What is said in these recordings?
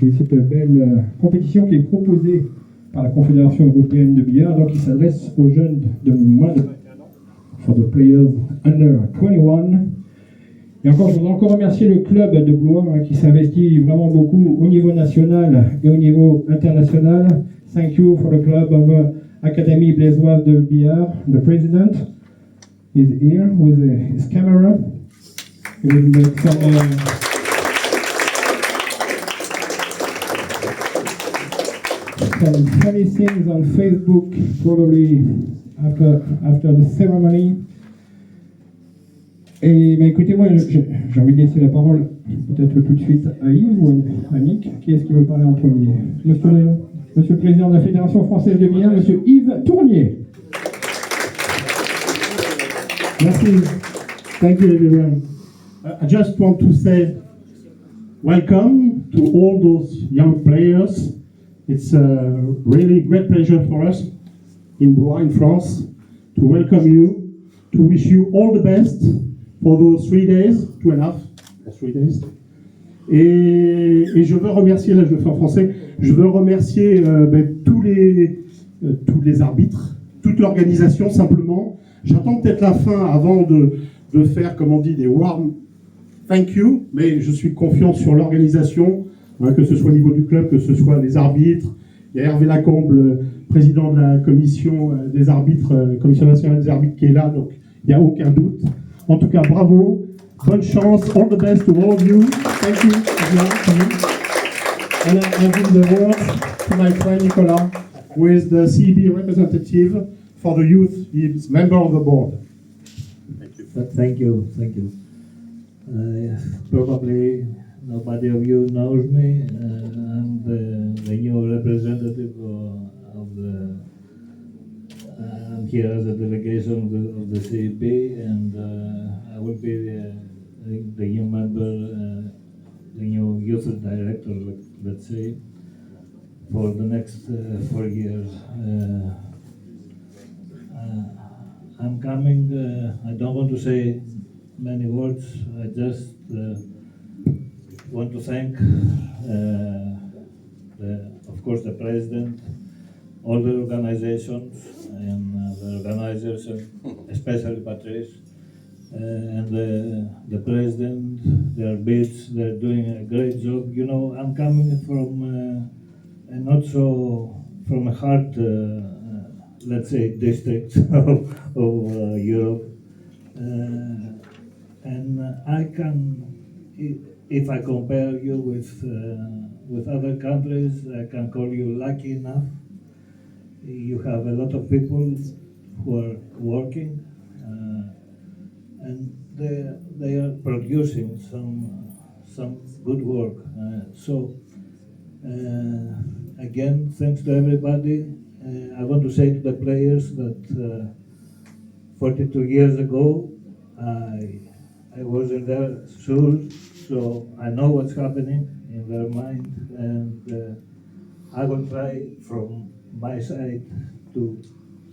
et cette belle compétition qui est proposée par la Confédération européenne de billard, donc qui s'adresse aux jeunes de moins de 21 ans, for the players under 21. Et encore, je voudrais encore remercier le club de Blois qui s'investit vraiment beaucoup au niveau national et au niveau international. Thank you for the club of Académie Blaisoise de billard. The president is here with his camera. He will make some funny things on Facebook, probably after the ceremony. Et ben, écoutez, moi, j'ai envie de laisser la parole peut-être tout de suite à Yves ou à Nick. Qui est-ce qui veut parler en premier? Monsieur le Président de la Fédération Française de Billard, Monsieur Yves Tournier. Merci. Thank you, everyone. I just want to say welcome to all those young players. It's a really great pleasure for us in Blois, in France, to welcome you, to wish you all the best for those 3 days, 2.5 or 3 days. Et je veux remercier, là je le fais en français, je veux remercier tous les arbitres, toute l'organisation simplement. J'attends peut-être la fin avant de faire, comme on dit, des warm thank you, mais je suis confiant sur l'organisation, que ce soit au niveau du club, que ce soit les arbitres. Il y a Hervé Lacombe, président de la commission des arbitres, commission nationale des arbitres qui est là, donc il n'y a aucun doute. En tout cas, bravo, bonne chance, all the best to all of you. Thank you. And I give the word to my friend Nicolas, who is the CEB representative for the youth. He is member of the board. Thank you. Probably nobody of you knows me. I'm the new representative of the. I'm here as a delegation of the CEB, and I will be the new member, the new youth director, let's say, for the next 4 years. I'm coming. I don't want to say many words. I just want to thank, of course, the president, all the organizations, and the organizers, especially Patrice, and the president, their bids. They're doing a great job. You know, I'm coming from not so from a hard, let's say, district of Europe. And I can, if I compare you with other countries, I can call you lucky enough. You have a lot of people who are working, and they are producing some good work. Again, thanks to everybody. I want to say to the players that 42 years ago, I was in their shoes, so I know what's happening in their mind, and I will try from my side to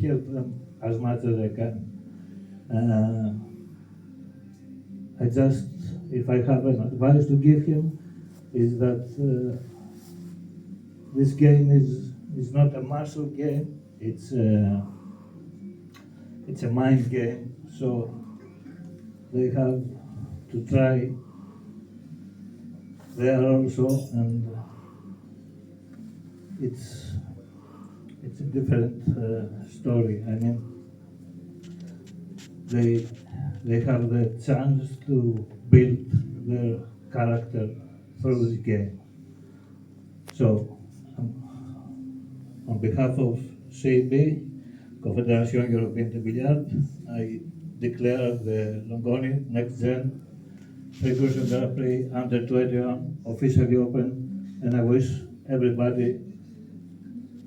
help them as much as I can. I just, if I have an advice to give him, is that this game is not a martial game, it's a mind game, so they have to try there also, and it's a different story. I mean, they have the chance to build their character through this game. So, on behalf of CEB, Confédération Européenne de Billard, I declare the Longoni Next Gen Figures Grand Prix Under 21 officially open, and I wish everybody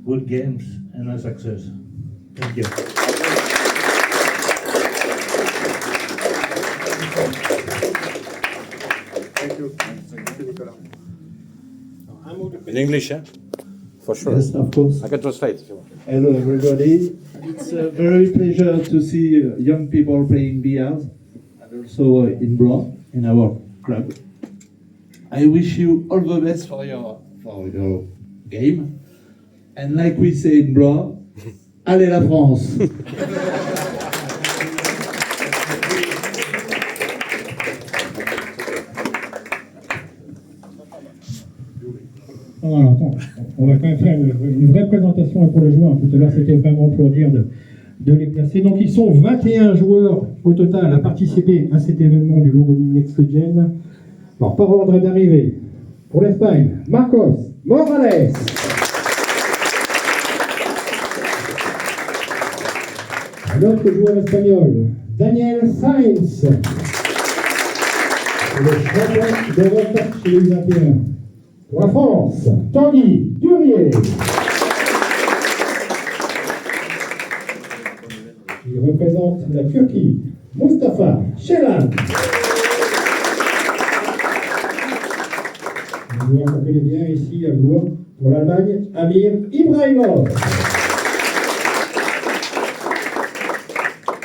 good games and a success. Thank you. Thank you. Thank you, Nicolas. In English, yeah? For sure. Yes, of course. I can translate if you want. Hello, everybody. It's a very pleasure to see young people playing billiards, and also in Blois, in our club. I wish you all the best for for your game. And like we say in Blois, allez la France! Non, non, attends, on va quand même faire une vraie présentation pour les joueurs. Tout à l'heure, c'était vraiment pour dire de les placer. Donc, ils sont 21 joueurs au total à participer à cet événement du Logo Next Gen. Alors, par ordre d'arrivée, pour l'Espagne, Marcos Morales. Un autre joueur espagnol, Daniel Sainz. Le champion d'Europe chez les 21. Pour la France, Tanguy Durier. Il représente la Turquie, Mustafa Shelan. Un joueur qu'on connaît bien ici à Blois. Pour l'Allemagne, Amir Ibrahimov.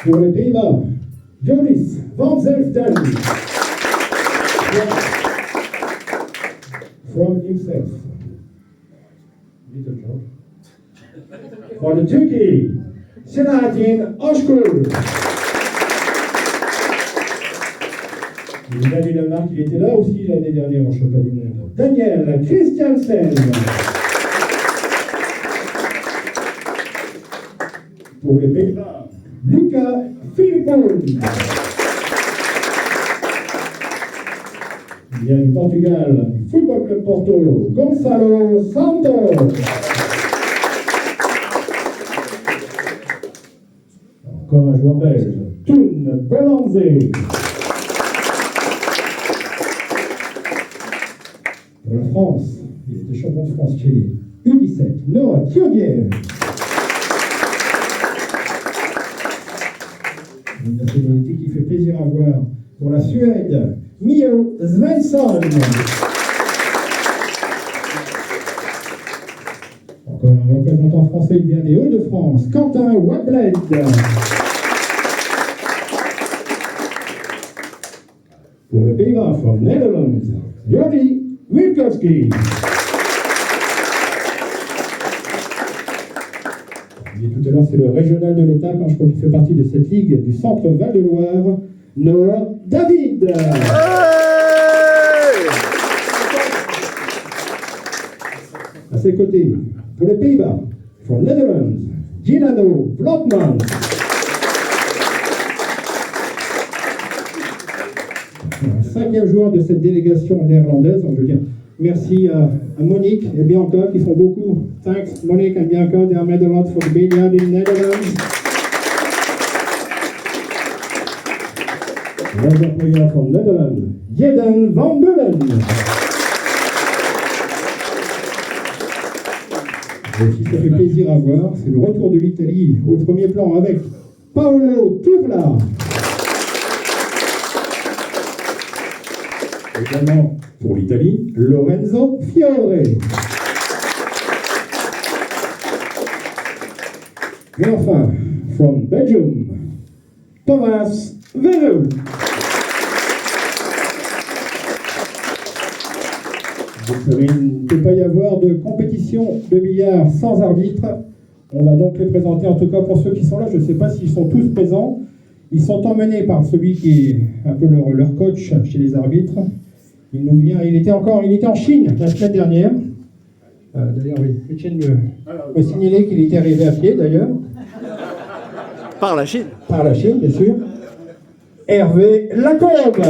Pour les Pays-Bas, Joris van Zelfden. From himself. Little joke. For the Turkey, Selahattin Özgür. Il a du Danemark, il était là aussi l'année dernière en championnat du monde. Daniel Christiansen. Pour les Pays-Bas, Luca Philippon. Il y a du Portugal, Football Club Porto, Gonçalo Santos. Encore un joueur belge, Toon Bolanzé. Pour la France, il était champion de France chez les U17, Noah Kiodiev. Une nationalité qui fait plaisir à voir. Pour la Suède, Mio Svensson. Encore un représentant français, il vient des Hauts-de-France, Quentin Wabled. Pour les Pays-Bas, from Netherlands, Jordi Wilkowski. Et tout à l'heure, c'est le régional de l'étape, je crois qu'il fait partie de cette ligue du centre Val-de-Loire, Noah David. À ses côtés, pour les Pays-Bas, from Netherlands, Gilano Vlotman. Un cinquième joueur de cette délégation néerlandaise, donc je veux dire merci à Monique et Bianca qui font beaucoup. Thanks Monique and Bianca, they are made a lot for the billiard in Netherlands. Another player from Netherlands, Jeden van Bullen. Et aussi, ça fait plaisir à voir, c'est le retour de l'Italie au premier plan avec Paolo Turla. Également pour l'Italie, Lorenzo Fiore. Et enfin, from Belgium, Thomas Vereux. Vous savez, il ne peut pas y avoir de compétition de billard sans arbitre. On va donc les présenter, en tout cas pour ceux qui sont là. Je ne sais pas s'ils sont tous présents. Ils sont emmenés par celui qui est un peu leur coach chez les arbitres. Il nous vient, il était en Chine la semaine dernière. D'ailleurs, oui, Etienne me signalait qu'il était arrivé à pied, d'ailleurs. Par la Chine. Par la Chine, bien sûr. Hervé Lacombe.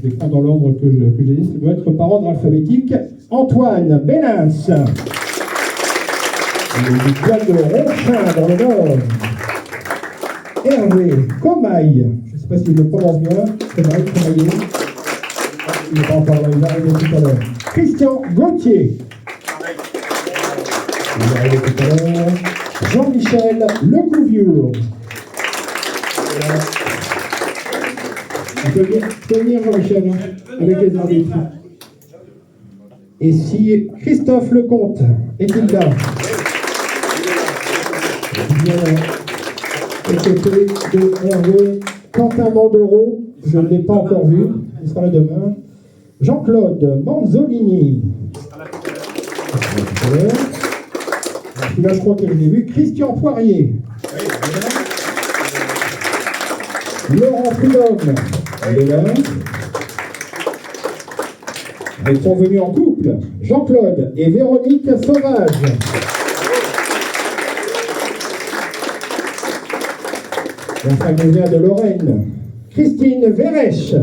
Je les prends dans l'ordre que j'ai dit. Ça doit être par ordre alphabétique. Antoine Bénins. Du Bois de Ronchin, dans le Nord. Hervé Comaille. Je ne sais pas si je le prononce bien. Comaille. Il n'est pas encore là, il est arrivé tout à l'heure. Christian Gauthier. Il est arrivé tout à l'heure. Jean-Michel Lecouviure. Tu peux venir, Jean-Michel, avec les arbitres. Et si Christophe Lecomte est-il là? Aux côtés de Hervé Quentin Mandereau, je ne l'ai pas encore vu, il sera là demain. Jean-Claude Manzolini. Là, je crois que je l'ai vu. Christian Poirier. Laurent Prudhomme. Il est là. Ils sont venus en couple. Jean-Claude et Véronique Sauvage. La famille vient de Lorraine. Christine Verèche.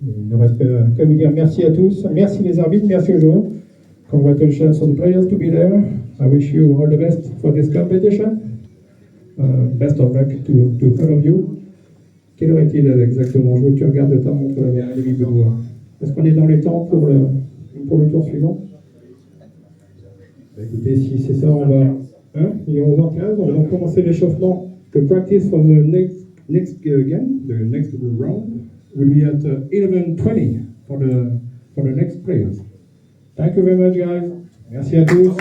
Il ne reste qu'à vous dire merci à tous. Merci les arbitres, merci aux joueurs. Congratulations to the players to be there. I wish you all the best for this competition. Best of luck to all of you. Quelle heure est-il exactement? Je veux que tu regardes ta montre. Est-ce qu'on est dans les temps pour le tour suivant? Écoutez, si c'est ça, on va. Il est 11h15, on va commencer l'échauffement. The practice for the next game, the next round, will be at 11:20 for the next players. Thank you very much, guys. Merci à tous.